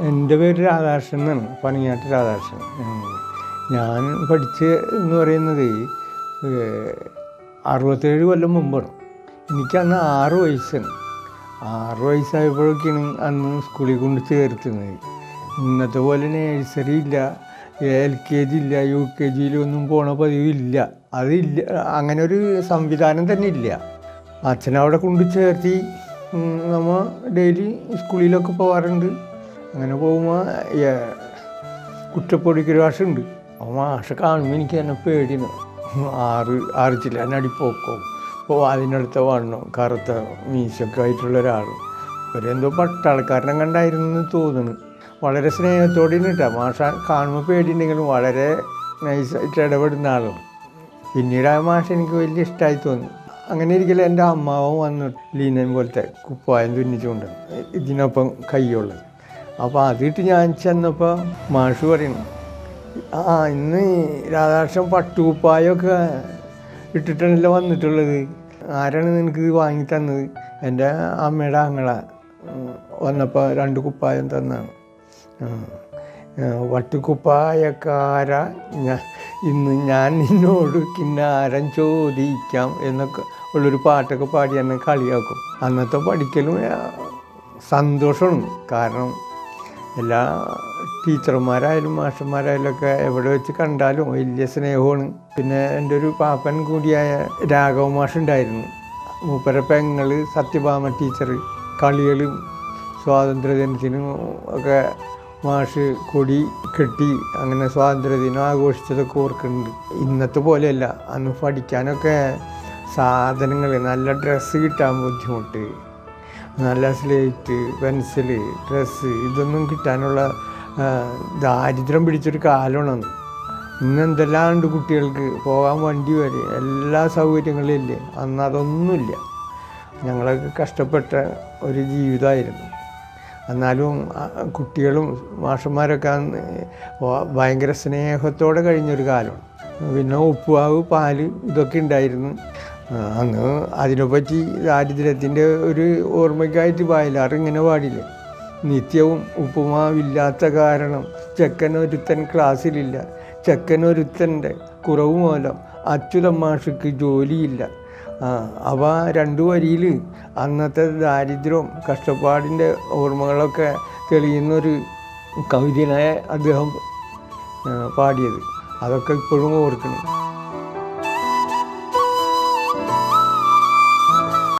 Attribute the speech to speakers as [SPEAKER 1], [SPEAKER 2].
[SPEAKER 1] എൻ്റെ പേര് രാധാകൃഷ്ണൻ എന്നാണ്, പണിയാട്ട് രാധാകൃഷ്ണൻ. ഞാൻ എന്ന് പറയുന്നത് 67 കൊല്ലം മുമ്പാണ്. എനിക്കന്ന് 6 വയസ്സാണ്. 6 വയസ്സായപ്പോഴൊക്കെയാണ് അന്ന് സ്കൂളിൽ കൊണ്ട് ചേർത്തുന്നത്. ഇന്നത്തെ പോലെ നേഴ്സറി ഇല്ല, LKG ഇല്ല, UKGയിലൊന്നും പോണ പതിവില്ല. അതില്ല, അങ്ങനെ ഒരു സംവിധാനം തന്നെ ഇല്ല. അച്ഛനവിടെ കൊണ്ട് ചേർത്തി നമ്മൾ ഡെയിലി സ്കൂളിലൊക്കെ പോകാറുണ്ട്. അങ്ങനെ പോകുമ്പോൾ കുറ്റപ്പൊടിക്കൊരു മാഷുണ്ട്. ആ മാഷ കാണുമ്പോൾ എനിക്ക് തന്നെ പേടിയാണ്. ആറ് ചില്ലടിപ്പോക്കോ അപ്പോൾ അതിനടുത്ത വണ്ണം കറുത്ത മീശൊക്കെ ആയിട്ടുള്ള ഒരാൾ. ഇവരെന്തോ പട്ടാളക്കാരനെ കണ്ടായിരുന്നു തോന്നുന്നു. വളരെ സ്നേഹത്തോടെ കേട്ടോ മാഷ കാണുമ്പോൾ പേടിയുണ്ടെങ്കിലും വളരെ നൈസായിട്ട് ഇടപെടുന്ന ആളും. പിന്നീട് ആ മാഷ എനിക്ക് വലിയ ഇഷ്ടമായി തോന്നി. അങ്ങനെ ഇരിക്കലും എൻ്റെ അമ്മാവൻ വന്നു ലീനൻ പോലത്തെ കുപ്പായം തുന്നിച്ചുകൊണ്ട് ഇതിനൊപ്പം കയ്യുള്ളത്. അപ്പോൾ അതിട്ട് ഞാൻ ചെന്നപ്പോൾ മാഷ് പറയുന്നു, ഇന്ന് രാധാകൃഷ്ണൻ പട്ടുകുപ്പായമൊക്കെ ഇട്ടിട്ടാണല്ലോ വന്നിട്ടുള്ളത്. ആരാണ് നിനക്ക് ഇത് വാങ്ങി തന്നത്? എൻ്റെ അമ്മയുടെ ആങ്ങള വന്നപ്പോൾ 2 കുപ്പായം തന്നാണ്. വട്ടുകുപ്പായക്കാര ഇന്ന് ഞാൻ നിന്നോട് കിന്നാരം ചോദിക്കാം എന്നൊക്കെ ഉള്ളൊരു പാട്ടൊക്കെ പാടി എന്നെ കളിയാക്കും. അന്നത്തെ പഠിക്കലും സന്തോഷമാണ്. കാരണം എല്ലാ ടീച്ചർമാരായാലും മാഷന്മാരായാലും ഒക്കെ എവിടെ വെച്ച് കണ്ടാലും വലിയ സ്നേഹമാണ്. പിന്നെ എൻ്റെ ഒരു പാപ്പൻ കൂടിയായ രാഘവ മാഷുണ്ടായിരുന്നു. മൂപ്പര പെങ്ങൾ സത്യഭാമ ടീച്ചർ കളികളും സ്വാതന്ത്ര്യദിനത്തിനും ഒക്കെ മാഷ് കൊടി കെട്ടി അങ്ങനെ സ്വാതന്ത്ര്യദിനം ആഘോഷിച്ചതൊക്കെ ഓർക്കുന്നുണ്ട്. ഇന്നത്തെ പോലെയല്ല, അന്ന് പഠിക്കാനൊക്കെ സാധനങ്ങൾ, നല്ല ഡ്രസ്സ് കിട്ടാൻ ബുദ്ധിമുട്ട്, നല്ല സ്ലേറ്റ്, പെൻസില്, ഡ്രസ്സ് ഇതൊന്നും കിട്ടാനുള്ള ദാരിദ്ര്യം പിടിച്ചൊരു കാലമാണ്. ഇന്ന് എന്തെല്ലാണ്ട് കുട്ടികൾക്ക് പോകാൻ വണ്ടി വരെ എല്ലാ സൗകര്യങ്ങളും ഇല്ലേ. അന്ന് അതൊന്നുമില്ല. ഞങ്ങളൊക്കെ കഷ്ടപ്പെട്ട ഒരു ജീവിതമായിരുന്നു. എന്നാലും കുട്ടികളും മാഷന്മാരൊക്കെ അന്ന് ഭയങ്കര സ്നേഹത്തോടെ കഴിഞ്ഞൊരു കാലമാണ്. പിന്നെ ഉപ്പുമാവ്, പാല് ഇതൊക്കെ ഉണ്ടായിരുന്നു അന്ന്. അതിനെപ്പറ്റി ദാരിദ്ര്യത്തിൻ്റെ ഒരു ഓർമ്മയ്ക്കായിട്ട് വയലാർ ഇങ്ങനെ പാടില്ലേ, നിത്യവും ഉപ്പുമാവില്ലാത്ത കാരണം ചെക്കനൊരുത്തൻ ക്ലാസ്സിലില്ല, ചെക്കനൊരുത്തൻ്റെ കുറവ് മൂലം അച്യുതൻ മാഷക്ക് ജോലിയില്ല. അവ 2 വരിയിൽ അന്നത്തെ ദാരിദ്ര്യവും കഷ്ടപ്പാടിൻ്റെ ഓർമ്മകളൊക്കെ തെളിയുന്നൊരു കവിതയായ അദ്ദേഹം പാടിയത്. അതൊക്കെ ഇപ്പോഴും ഓർക്കണം.